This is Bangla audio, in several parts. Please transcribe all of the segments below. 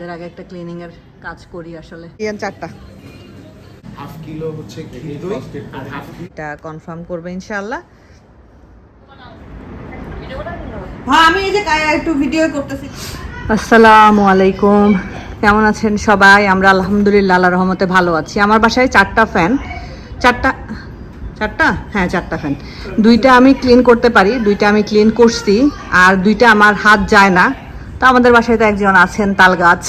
ঈদের আগে একটা ক্লিনিং এর কাজ করি আসলে। ইয়ান চারটা হাফ কিলো হচ্ছে ঘি দই আর হাফ এটা কনফার্ম করবে ইনশাআল্লাহ। হ্যাঁ আমি এই যে একটু ভিডিও করতেছি। আসসালামু আলাইকুম, কেমন আছেন সবাই? আমরা আলহামদুলিল্লাহ আল্লাহর রহমতে ভালো আছি। আমার বাসায় চারটা ফ্যান, চারটা হ্যাঁ চারটা ফ্যান। দুইটা আমি ক্লিন করতে পারি, দুইটা আমি ক্লিন করছি, আর দুইটা আমার হাত যায় না। তো আমাদের বাসায় তো একজন আছেন তাল গাছ,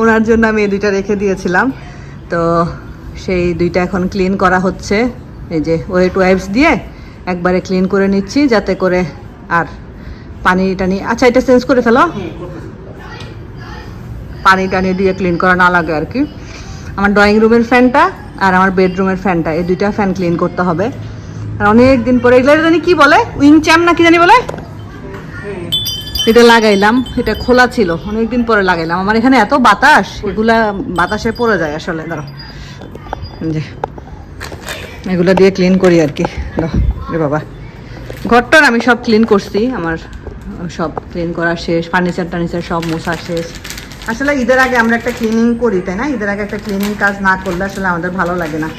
ওনার জন্য আমি এই দুইটা রেখে দিয়েছিলাম। তো সেই দুইটা এখন ক্লিন করা হচ্ছে। এই যে ওয়েট ওয়াইপস দিয়ে একবারে ক্লিন করে নিচ্ছি, যাতে করে আর পানি টানি, আচ্ছা এটা চেঞ্জ করে ফেলো, পানি টানি দিয়ে ক্লিন করা না লাগে আর কি। আমার ড্রয়িং রুমের ফ্যানটা আর আমার বেডরুমের ফ্যানটা, এই দুইটা ফ্যান ক্লিন করতে হবে। আর অনেক দিন পরে এগুলো জানি কি বলে, উইং চ্যাম না কি জানি বলে, এটা লাগাইলাম। এটা খোলা ছিল, অনেকদিন পরে লাগাইলাম। আমার এখানে এত বাতাস, এগুলা বাতাসে পড়ে যায় আসলে। ধরো যে এগুলো দিয়ে ক্লিন করি আর কি। রে বাবা, ঘরটার আমি সব ক্লিন করছি, আমার সব ক্লিন করা শেষ, ফার্নিচার টার্নিচার সব মোছা শেষ। আসলে ঈদের আগে আমরা একটা ক্লিনিং করি, তাই না? ঈদের আগে একটা ক্লিনিং কাজ না করলে আসলে আমাদের ভালো লাগে না।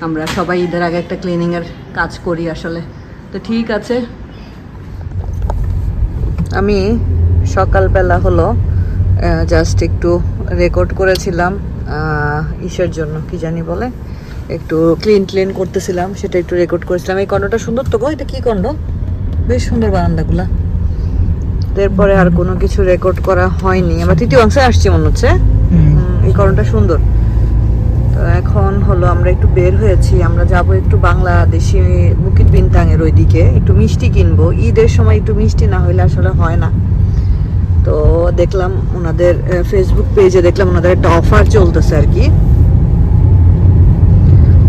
আমরা সবাই ঈদের আগে একটা ক্লিনিংয়ের কাজ করি আসলে। তো ঠিক আছে, আমি সকালবেলা হলো জাস্ট একটু রেকর্ড করেছিলাম ইসের জন্য, কি জানি বলে, একটু ক্লিন করতেছিলাম, সেটা একটু রেকর্ড করেছিলাম। এই কর্ণটা সুন্দর তো গো, এটা কি কর্ণ, বেশ সুন্দর বারান্দাগুলা। এরপরে আর কোনো কিছু রেকর্ড করা হয়নি। আমরা তৃতীয় অংশে আসছি মনে হচ্ছে। এই কর্ণটা সুন্দর। তো এখন হলো আমরা একটু বের হয়েছি, আমরা যাব একটু বাংলাদেশি বুকিট বিনতাংয়ের ওইদিকে একটু মিষ্টি কিনবো। ঈদের সময় একটু মিষ্টি না হইলে আসলে হয় না। তো দেখলাম ওনাদের ফেসবুক পেজে, দেখলাম ওনাদের একটা অফার চলতেছে আর কি।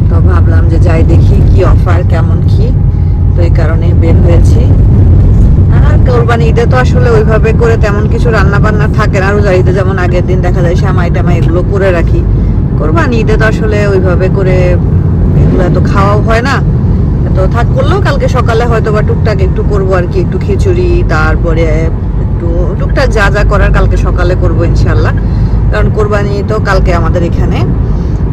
তো ভাবলাম যে যাই দেখি কি অফার, কেমন কি। তো এই কারণে বের হয়েছি। আর কোরবানি ঈদে তো আসলে ওইভাবে করে তেমন কিছু রান্না বান্না থাকে না। রোজার ঈদে যেমন আগের দিন দেখা যায় শ্যামাই টামাই এগুলো করে রাখি, কোরবানি ঈদে তো আসলে ওইভাবে করে এগুলো এত খাওয়াও হয় না। তো থাক করলেও কালকে সকালে হয়তো বা টুকটাক একটু করবো আর কি, একটু খিচুড়ি, তারপরে একটু টুকটাক যা যা করার কালকে সকালে করবো ইনশাল্লাহ। কারণ কোরবানি তো কালকে আমাদের এখানে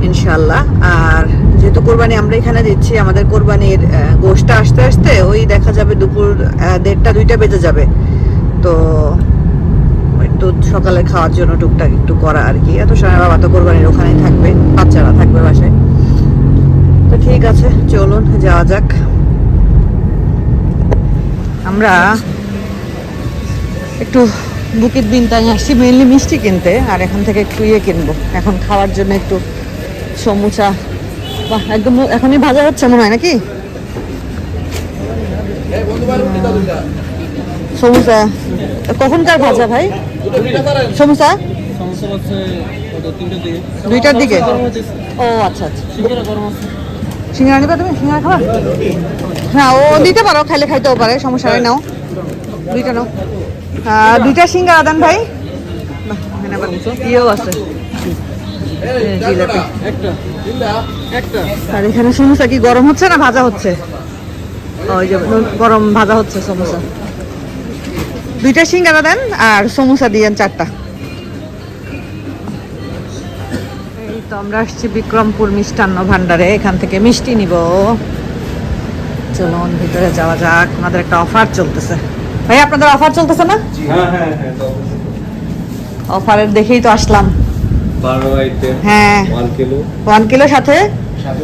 ইনশাল্লাহ। আর যেহেতু কোরবানি আমরা এখানে দিচ্ছি, আমাদের কোরবানির গোশটা আসতে আসতে ওই দেখা যাবে দুপুর 1:30-2টা বেজে যাবে। তো একটু সকালে খাওয়ার জন্য টুকটাক একটু করা আর কি। এত সময় বাবা তো কোরবানির ওখানেই থাকবে, বাচ্চারা থাকবে বাসায়। তো ঠিক আছে, চলুন যাওয়া যাক। আমরা একটু বুকিট বিনতাং আসছি মেনলি মিষ্টি কিনতে, আর এখান থেকে একটু ইয়ে কিনবো এখন খাওয়ার জন্য, একটু সমুচা। বাহ, একদম এখনই ভাজা হচ্ছে মনে হয় নাকি সমুচা? কখনকার ভাজা ভাই সমুচা? 2টার দিকে। ও আচ্ছা আচ্ছা, সিঙ্গারা নিবা তুমি? সিঙ্গারা খাবা? হ্যাঁ ও দিতে পারো, খাইলে খাইতেও পারে, সমস্যা নেই। নাও 2টা নাও, 2টা সিঙ্গারা দেন ভাই। ইয়েও আছে আর এখানে সমোসা কি গরম হচ্ছে না ভাজা হচ্ছে? ওই যে গরম ভাজা হচ্ছে সমোসা। 2টা সিঙ্গারা দেন আর সমোসা দিয়েন 4টা। এই তো আমরা আসছি বিক্রমপুর মিষ্টান্ন ভান্ডারে, এখান থেকে মিষ্টি নিব। চলুন ভিতরে যাওয়া যাক। আমাদের একটা অফার চলতেছে। ভাই আপনাদের অফার চলতেছে না? অফারের দেখেই তো আসলাম। 12 আইটেম, হ্যাঁ 1 কিলো সাথে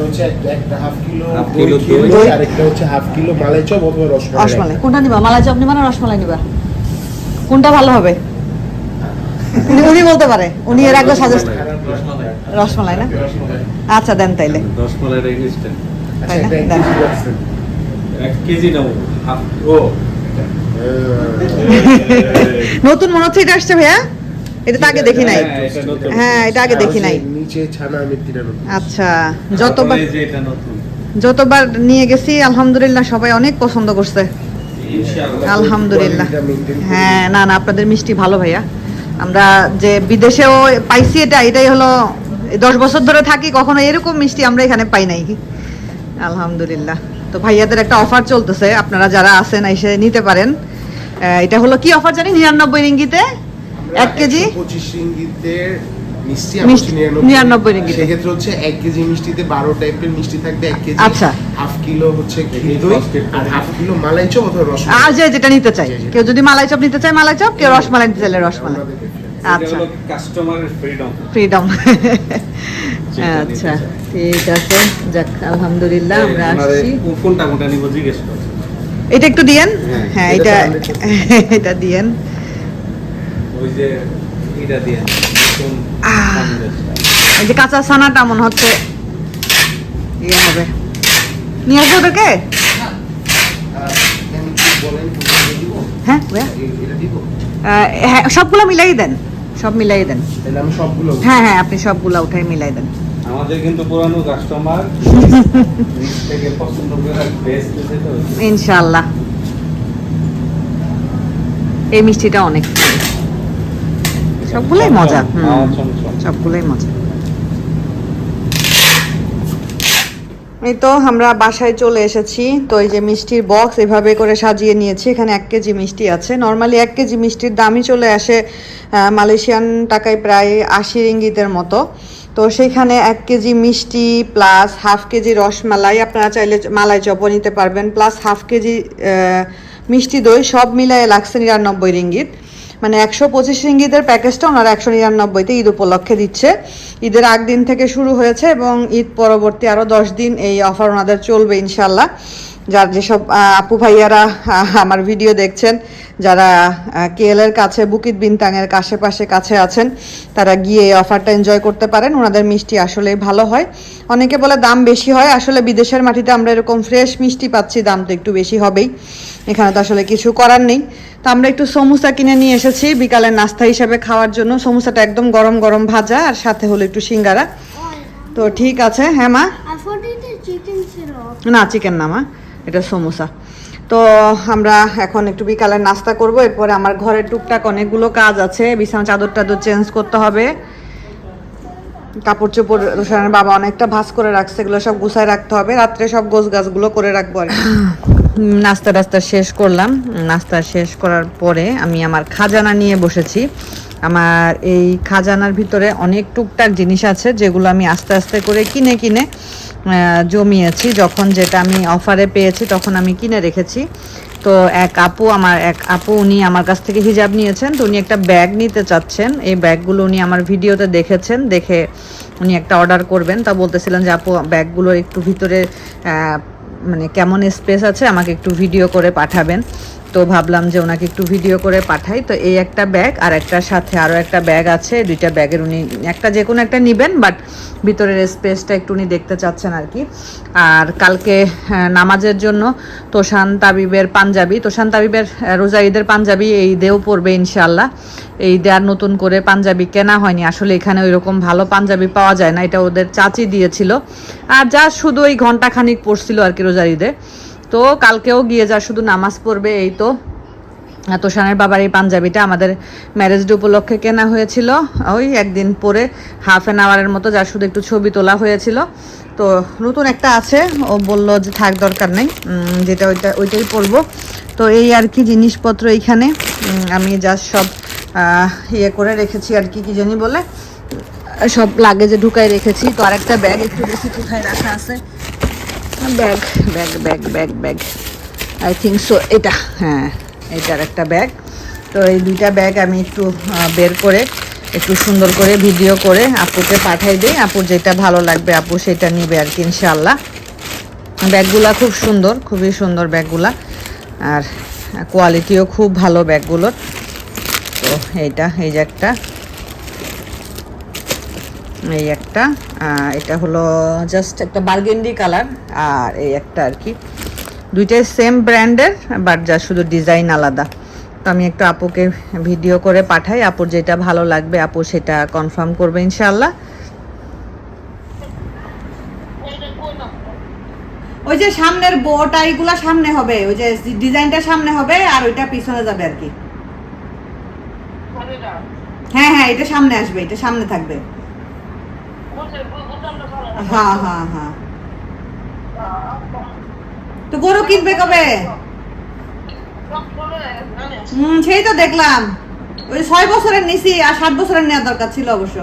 হচ্ছে একটা হাফ কিলো দই আর একটা হচ্ছে হাফ কিলো মালাই চপ অথবা রসমালাই। কোনটা নিবা? মালাই চপ নিবা না রসমালাই নিবা? কোনটা ভালো হবে উনি বলতে পারে, উনি এর আগে সাজেস্ট। রসমালাই না? আচ্ছা দেন তাইলে রসমালাইটা ইনস্ট্যান্ট। তাই না? দেন 1 কেজি নাও। ও নতুন মনে হচ্ছে এটা আসছে ভাইয়া, এটা তো আগে দেখি নাই। হ্যাঁ এটা আগে দেখি নাই। নিচে ছানা মিত্তিরা নতুন। আচ্ছা, যতবার এটা নতুন, যতবার নিয়ে গেছি আলহামদুলিল্লাহ সবাই অনেক পছন্দ করছে ইনশাআল্লাহ আলহামদুলিল্লাহ। হ্যাঁ না না আপনাদের মিষ্টি ভালো ভাইয়া। আমরা যে বিদেশেও পাইছি এটাই হলো 10 বছর ধরে থাকি, কখনো এরকম মিষ্টি আমরা এখানে পাই নাই আলহামদুলিল্লাহ। তো ভাইয়াদের একটা অফার চলতেছে, আপনারা যারা আছেন এসে নিতে পারেন। এটা হলো কি অফার জানি? 99 রিঙ্গিতে 1 কেজি 125 রিঙ্গিতের মিষ্টি মিষ্টি, 99 রিঙ্গিতে। সেক্ষেত্রে হচ্ছে 1 কেজি মিষ্টিতে 12 টাইপের মিষ্টি থাকবে, 1 কেজি আচ্ছা। হাফ কিলো হচ্ছে ঘি দই আর হাফ কিলো মালাই চপ অথবা রসমালাই। আর যেটা নিতে চাই, জি, জি। কেউ যদি মালাই চপ নিতে চায় মালাই চপ, কেউ রসমালাই নিতে চাইলে রসমালাই। আমাদেরকে এটা আচ্ছা, হলো কাস্টমারের ফ্রিডম। ফ্রিডম। যেটা নিতে আচ্ছা, চায়। ঠিক আছে, যাক আলহামদুলিল্লাহ আমরা আসছি। কোনটা নিব জিজ্ঞেস করছে। এটা একটু দিয়েন। হ্যাঁ, হ্যাঁ, এটা এটা তো 100% এটা দিয়েন। ওই যে এটা দিয়ে কোন এই যে কাঁচা ছানাটা মনে হচ্ছে ইয়ে হবে। নিয়ে আসবো ওটাকে? আমি কি বলেন কোনটা দিব? হ্যাঁ ভাইয়া, এটা দিব? হ্যাঁ সবগুলো মিলাই দেন, সব মিলাই দেন। তাহলে আমি সবগুলো হ্যাঁ হ্যাঁ, আপনি সবগুলো উঠাই মিলাই দেন। আমাদের কিন্তু পুরানো কাস্টমার নিজ থেকে পছন্দ করে বেস্ট দিতে তো। ইনশাআল্লাহ। এই মিষ্টিটা অনেক, সবগুলোই মজা। সবগুলোই মজা। এই তো আমরা বাসায় চলে এসেছি। তো এই যে মিষ্টির বক্স এভাবে করে সাজিয়ে নিয়েছি। এখানে 1 কেজি মিষ্টি আছে। নর্মালি 1 কেজি মিষ্টির দামই চলে আসে মালয়েশিয়ান টাকায় প্রায় 80 রিঙ্গিতের মতো। তো সেইখানে 1 কেজি মিষ্টি প্লাস হাফ কেজি রসমালাই, আপনারা চাইলে মালাই চপও নিতে পারবেন, প্লাস হাফ কেজি মিষ্টি দই, সব মিলায়ে লাগছে 99 রিঙ্গিত। মানে 125 রিঙ্গিতের প্যাকেজটা ওনারা 199-তে ঈদ উপলক্ষে দিচ্ছে। ঈদের আগ দিন থেকে শুরু হয়েছে এবং ঈদ পরবর্তী আরও 10 দিন এই অফার ওনাদের চলবে ইনশাল্লাহ। যার যেসব আপু ভাইয়ারা আমার ভিডিও দেখছেন, যারা কেএলের কাছে বুকিত বিনতাংয়ের আশেপাশে কাছে আছেন, তারা গিয়ে এই অফারটা এনজয় করতে পারেন। ওনাদের মিষ্টি আসলেই ভালো হয়। অনেকে বলে দাম বেশি হয়, আসলে বিদেশের মাটিতে আমরা এরকম ফ্রেশ মিষ্টি পাচ্ছি, দাম তো একটু বেশি হবেই। এখানে তো আসলে কিছু করার নেই। তো আমরা একটু সমুসা কিনে নিয়ে এসেছি বিকালের নাস্তা হিসাবে খাওয়ার জন্য। সমুসাটা একদম গরম গরম ভাজা, আর সাথে হলো একটু সিঙ্গারা। তো ঠিক আছে। হ্যাঁ মা? না, চিকেন না মা, এটা সমুসা। তো আমরা এখন একটু বিকালের নাস্তা করব, এরপরে আমার ঘরের টুকটাক অনেকগুলো কাজ আছে। বিছানা চাদর টাদর চেঞ্জ করতে হবে, কাপড় চোপড় রোশানের বাবা অনেকটা ভাঁজ করে রাখছে, এগুলো সব গুছায় রাখতে হবে। রাত্রে সব গোছ গাছগুলো করে রাখবো আর কি। নাস্তা টাস্তা শেষ করলাম। নাস্তা শেষ করার পরে আমি আমার খাজানা নিয়ে বসেছি। আমার এই খাজানার ভিতরে অনেক টুকটাক জিনিস আছে, যেগুলো আমি আস্তে আস্তে করে কিনে কিনে জমিয়েছি। যখন যেটা আমি অফারে পেয়েছি তখন আমি কিনে রেখেছি। তো এক আপু উনি আমার কাছ থেকে হিজাব নিয়েছেন। তো উনি একটা ব্যাগ নিতে চাচ্ছেন। এই ব্যাগগুলো উনি আমার ভিডিওতে দেখেছেন, দেখে উনি একটা অর্ডার করবেন। তা বলতেছিলেন যে আপু ব্যাগগুলোর একটু ভিতরে মানে কেমন স্পেস আছে, আমাকে একটু ভিডিও করে পাঠাবেন। তো ভাবলাম যে ওনাকে একটু ভিডিও করে পাঠাই। তো এই একটা ব্যাগ, আর একটার সাথে আরও একটা ব্যাগ আছে। দুইটা ব্যাগের উনি একটা যে কোনো একটা নেবেন, বাট ভিতরের স্পেসটা একটু উনি দেখতে চাচ্ছেন আর কি। আর কালকে নামাজের জন্য তোষান তাবিবের পাঞ্জাবি, তোষান তাবিবের রোজা ঈদের পাঞ্জাবি এই ঈদেও পরবে ইনশাআল্লাহ। এই ঈদে আর নতুন করে পাঞ্জাবি কেনা হয়নি, আসলে এখানে ওই রকম ভালো পাঞ্জাবি পাওয়া যায় না, এটা ওদের চাচি দিয়েছিল। আর যা শুধু ওই ঘন্টাখানিক পড়ছিল আর কি রোজার ঈদে। তো কালকেও গিয়ে যা শুধু নামাজ পড়বে এই তো। তোষানের বাবার এই পাঞ্জাবিটা আমাদের ম্যারেজ ডে উপলক্ষে কেনা হয়েছিল, ওই একদিন পরে হাফ অ্যান আওয়ারের মতো, যা শুধু একটু ছবি তোলা হয়েছিল। তো নতুন একটা আছে, ও বললো যে থাক দরকার নেই, যেটা ওইটাই পরবো। তো এই আর কি জিনিসপত্র এইখানে আমি জাস্ট সব ইয়ে করে রেখেছি আর কি, কি জানি বলে, সব লাগেজে ঢুকাই রেখেছি। তো আরেকটা ব্যাগ একটু বেশি কোথায় রাখা আছে, bag bag bag bag bag I think so, এটা হ্যাঁ এটার একটা ব্যাগ। তো এই দুইটা ব্যাগ আমি একটু বের করে একটু সুন্দর করে ভিডিও করে আপুকে পাঠাই দিই। আপুর যেটা ভালো লাগবে আপু সেটা নিবে আর কি ইনশাআল্লাহ। ব্যাগগুলা খুব সুন্দর, খুবই সুন্দর ব্যাগগুলা, আর কোয়ালিটিও খুব ভালো ব্যাগগুলোর। তো এইটা, এই যে একটা, এই একটা, এটা হলো জাস্ট একটা বার্গেন্ডি কালার, আর এই একটা আর কি, দুইটাই সেম ব্র্যান্ডের, বাট যা শুধু ডিজাইন আলাদা। তো আমি একটু আপুকে ভিডিও করে পাঠাই, আপুর যেটা ভালো লাগবে আপু সেটা কনফার্ম করবে ইনশাআল্লাহ। ওই যে সামনের বোটা এইগুলা সামনে হবে, ওই যে ডিজাইনটা সামনে হবে, আর ওইটা পিছনে যাবে আর কি। হ্যাঁ হ্যাঁ, এটা সামনে আসবে, এটা সামনে থাকবে। হ্যাঁ হ্যাঁ হ্যাঁ। তো গরু কিনবে কবে? সেই তো দেখলাম ওই 6 বছরের নিছি আর 7 বছরের নেওয়া দরকার ছিল অবশ্য।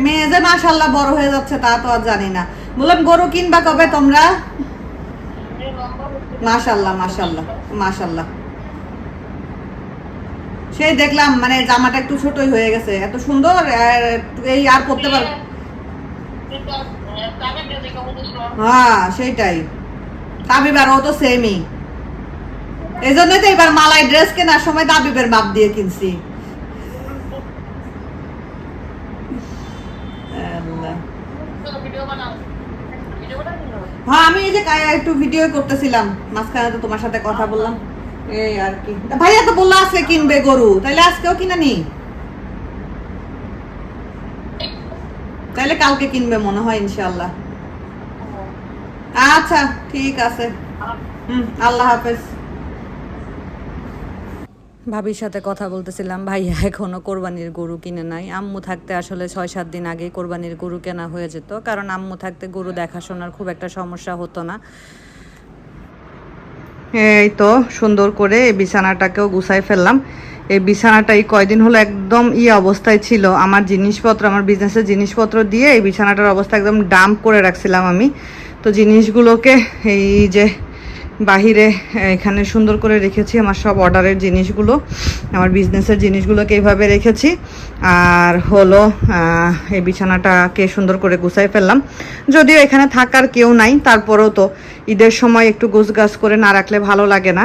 মেয়ে যে মাশাআল্লাহ বড় হয়ে যাচ্ছে তা তো আর জানি না। বললাম গরু কিনবা কবে তোমরা? মাশাআল্লাহ মাশাআল্লাহ মাশাআল্লাহ। সেই দেখলাম মানে জামাটা একটু ছোটই হয়ে গেছে, এত সুন্দর এই আর পরতে পার। হ্যাঁ সেইটাই, তাবিব আর ও তো সেমই। এই জন্যই তো এবার মালাই ড্রেস কেনার সময় তাবিবের মাপ দিয়ে কিনছি। হ্যাঁ আমি এই যে একটু ভিডিও করতেছিলাম, মাঝখানে তো তোমার সাথে কথা বললাম এই আর কি। ভাইয়া তো বললো আজকে কিনবে গরু, তাইলে আজকেও কিনা নি? তাইলে কালকে কিনবে মনে হয় ইনশাআল্লাহ। আচ্ছা ঠিক আছে, আল্লাহ হাফেজ। ভাবির সাথে কথা বলতেছিলাম, ভাইয়া এখনো কোরবানির গরু কিনে নাই। আম্মু থাকতে আসলে 6-7 দিন আগে কোরবানির গরু কেনা হয়ে যেত, কারণ আম্মু থাকতে গরু দেখাশোনার খুব একটা সমস্যা হতো না। এই তো সুন্দর করে এই বিছানাটাকেও গুছাই ফেললাম। এই বিছানাটাই কয়দিন হলো একদম অবস্থায় ছিল। আমার জিনিসপত্র, আমার বিজনেসের জিনিসপত্র দিয়ে এই বিছানাটার অবস্থা একদম ডাম্প করে রাখছিলাম আমি। তো জিনিসগুলোকে এই যে বাহিরে এখানে সুন্দর করে রেখেছি, আমার সব অর্ডারের জিনিসগুলো, আমার বিজনেসের জিনিসগুলোকে এইভাবে রেখেছি। আর হলো এই বিছানাটাকে সুন্দর করে গুছাই ফেললাম। যদিও এখানে থাকার কেউ নাই, তারপরেও তো ঈদের সময় একটু গোছগাছ করে না রাখলে ভালো লাগে না।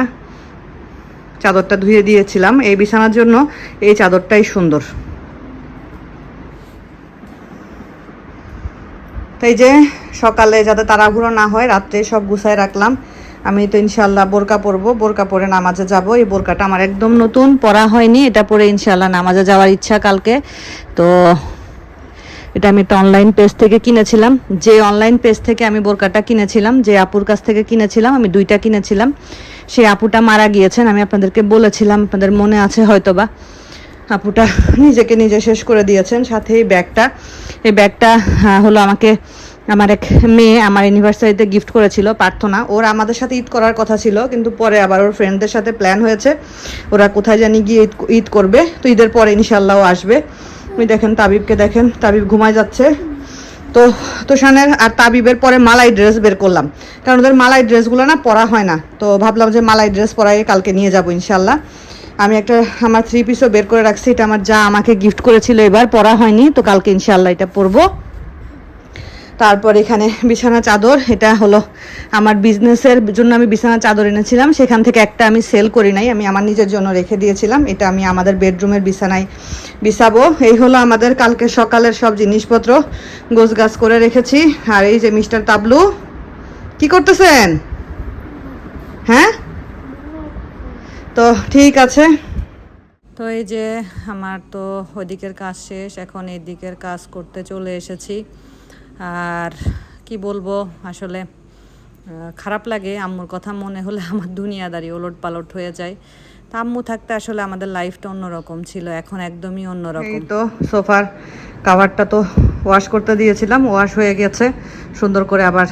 চাদরটা ধুয়ে দিয়েছিলাম, এই বিছানার জন্য এই চাদরটাই সুন্দর। তাই যে সকালে যাতে তাড়াহুড়ো না হয়, রাত্রে সব গুছায় রাখলাম। আমি তো ইনশাল্লাহ বোরকা পরবো, বোরকা পরে নামাজে যাব। এই বোরকাটা আমার একদম নতুন, পরা হয়নি, এটা পরে ইনশাল্লাহ নামাজে যাওয়ার ইচ্ছা কালকে। তো এটা আমি একটা অনলাইন পেজ থেকে কিনেছিলাম। যে অনলাইন পেজ থেকে আমি বোরকাটা কিনেছিলাম, যে আপুর কাছ থেকে কিনেছিলাম, আমি 2টা কিনেছিলাম। সেই আপুটা মারা গিয়েছেন, আমি আপনাদেরকে বলেছিলাম, আপনাদের মনে আছে হয়তোবা। আপুটা নিজেকে নিজে শেষ করে দিয়েছেন। সাথে এই ব্যাগটা হলো আমাকে আমার এক মেয়ে আমার অ্যানিভার্সারিতে গিফট করেছিল, প্রার্থনা। ওর আমাদের সাথে ঈদ করার কথা ছিল, কিন্তু পরে আবার ওর ফ্রেন্ডদের সাথে প্ল্যান হয়েছে, ওরা কোথায় জানি গিয়ে ঈদ করবে। তো ঈদের পরে ইনশাল্লাহ আসবে। ওই দেখেন তাবিবকে দেখেন, তাবিব ঘুমায় যাচ্ছে। তো তোষানের আর তাবিবের পরে মালাই ড্রেস বের করলাম, কারণ ওদের মালাই ড্রেসগুলো না পরা হয় না। তো ভাবলাম যে মালাই ড্রেস পরাই কালকে নিয়ে যাবো ইনশাল্লাহ। আমি একটা আমার 3 পিসও বের করে রাখছি, এটা আমার যা আমাকে গিফট করেছিল, এবার পরা হয়নি, তো কালকে ইনশাল্লাহ এটা পরবো। তারপর এখানে বিছানা চাদর, এটা হলো আমার বিজনেসের জন্য আমি বিছানা চাদর এনেছিলাম, সেখান থেকে একটা আমি সেল করি নাই, আমি আমার নিজের জন্য রেখে দিয়েছিলাম। এটা আমি আমাদের বেডরুমের বিছানায় বিছাবো। এই হলো আমাদের কালকে সকালের সব জিনিসপত্র গোছগাছ করে রেখেছি। আর এই যে মিস্টার তাবলু কি করতেছেন? হ্যাঁ তো ঠিক আছে। তো এই যে আমার তো ওইদিকের কাজ শেষ, এখন এই দিকের কাজ করতে চলে এসেছি। আর কি বলবো, আসলে খারাপ লাগে আম্মুর কথা মনে হলে, আমার দুনিয়াদারি ওলট পালট হয়ে যায়। তা আম্মু থাকতে আসলে আমাদের লাইফটা অন্যরকম ছিল, এখন একদমই অন্যরকম। তো সোফার কাভারটা তো ওয়াশ করতে দিয়েছিলাম, ওয়াশ হয়ে গেছে, সুন্দর করে আবার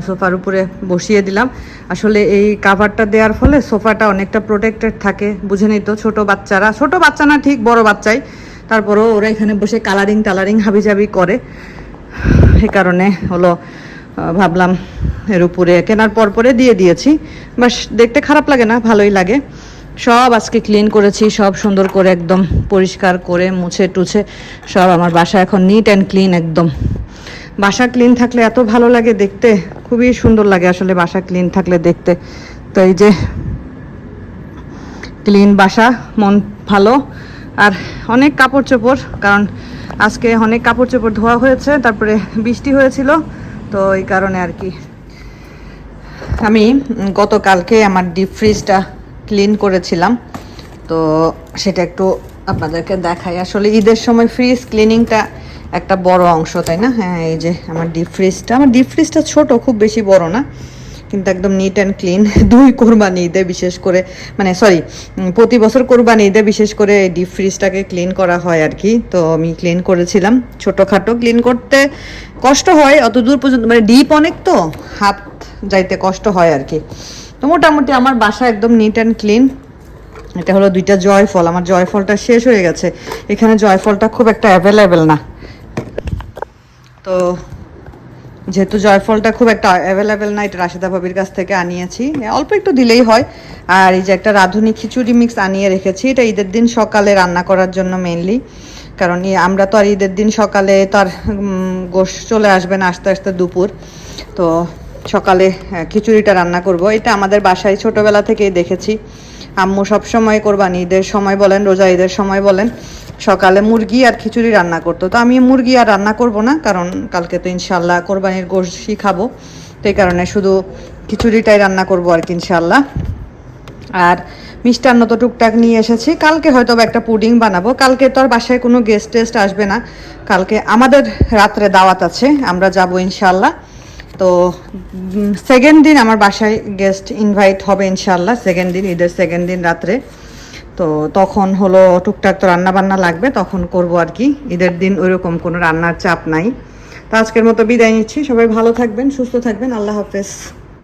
সোফার উপরে বসিয়ে দিলাম। আসলে এই কাভারটা দেওয়ার ফলে সোফাটা অনেকটা প্রোটেক্টেড থাকে, বুঝেনি তো। ছোট বাচ্চা না ঠিক, বড় বাচ্চাই, তারপরেও ওরা এখানে বসে টালারিং হাবিজাবি করে। এই কারণে হলো ভাবলাম এর উপরে কেনার পরে দিয়ে দিয়েছি। বাস দেখতে খারাপ লাগে না, ভালোই লাগে। সব আজকে ক্লিন করেছি, সব সুন্দর করে একদম পরিষ্কার করে মুছে টুছে সব। আমার বাসা এখন নিট অ্যান্ড ক্লিন একদম। বাসা ক্লিন থাকলে এত ভালো লাগে দেখতে, খুবই সুন্দর লাগে আসলে বাসা ক্লিন থাকলে দেখতে। তো এই যে ক্লিন বাসা, মন ভালো। আর অনেক কাপড় চোপড়, কারণ আজকে অনেক কাপড় চোপড় ধোয়া হয়েছে, তারপরে বৃষ্টি হয়েছিল, তো এই কারণে আর কি। আমি গতকালকে আমার ডিপ ফ্রিজটা ক্লিন করেছিলাম, তো সেটা একটু আপনাদেরকে দেখাই। আসলে ঈদের সময় ফ্রিজ ক্লিনিংটা একটা বড় অংশ, তাই না? হ্যাঁ এই যে আমার ডিপ ফ্রিজটা ছোট, খুব বেশি বড় না, কিন্তু একদম নিট অ্যান্ড ক্লিন। 2 কোরবানি ঈদে বিশেষ করে, মানে সরি প্রতি বছর কোরবানি ঈদে বিশেষ করে ডিপ ফ্রিজটাকে ক্লিন করা হয় আর কি। তো আমি ক্লিন করেছিলাম, ছোটোখাটো ক্লিন করতে কষ্ট হয়, অত দূর পর্যন্ত মানে ডিপ অনেক, তো হাত যাইতে কষ্ট হয় আর কি। তো মোটামুটি আমার বাসা একদম নিট অ্যান্ড ক্লিন। এটা হলো 2টা জয়ফল, আমার জয়ফলটা শেষ হয়ে গেছে, এখানে জয়ফলটা খুব একটা অ্যাভেলেবেল না, তো যেহেতু জয়ফলটা খুব একটা অ্যাভেলেবেল না, এটা রাশেদা ভাবির কাছ থেকে আনিয়েছি, অল্প একটু দিলেই হয়। আর এই যে একটা রাঁধুনি খিচুড়ি মিক্স আনিয়ে রেখেছি, এটা ঈদের দিন সকালে রান্না করার জন্য মেইনলি, কারণ আমরা তো আর ঈদের দিন সকালে তার গোশ চলে আসবে না, আস্তে আস্তে দুপুর, তো সকালে খিচুড়িটা রান্না করব। এটা আমাদের বাসায় ছোটোবেলা থেকেই দেখেছি, আম্মু সবসময় কোরবানি ঈদের সময় বলেন, রোজা ঈদের সময় বলেন, সকালে মুরগি আর খিচুড়ি রান্না করতো। তো আমি মুরগি আর রান্না করব না, কারণ কালকে তো ইনশাল্লাহ কোরবানির গোশই খাবো, তো এই কারণে শুধু খিচুড়িটাই রান্না করবো আর কি ইনশাল্লাহ। আর মিষ্টান্ন তো টুকটাক নিয়ে এসেছি, কালকে হয়তো একটা পুডিং বানাবো। কালকে তো আর বাসায় কোনো গেস্ট টেস্ট আসবে না, কালকে আমাদের রাত্রে দাওয়াত আছে, আমরা যাব ইনশাল্লাহ। তো সেকেন্ড দিন আমার বাসায় গেস্ট ইনভাইট হবে ইনশাল্লাহ, সেকেন্ড দিন, ঈদের সেকেন্ড দিন রাত্রে। তো তখন হলো টুকটাক তো রান্না বান্না লাগবে, তখন করব আর কি। ঈদের দিন ওইরকম কোনো রান্নার চাপ নাই। তো আজকের মতো বিদায় নিচ্ছি, সবাই ভালো থাকবেন, সুস্থ থাকবেন, আল্লাহ হাফেজ।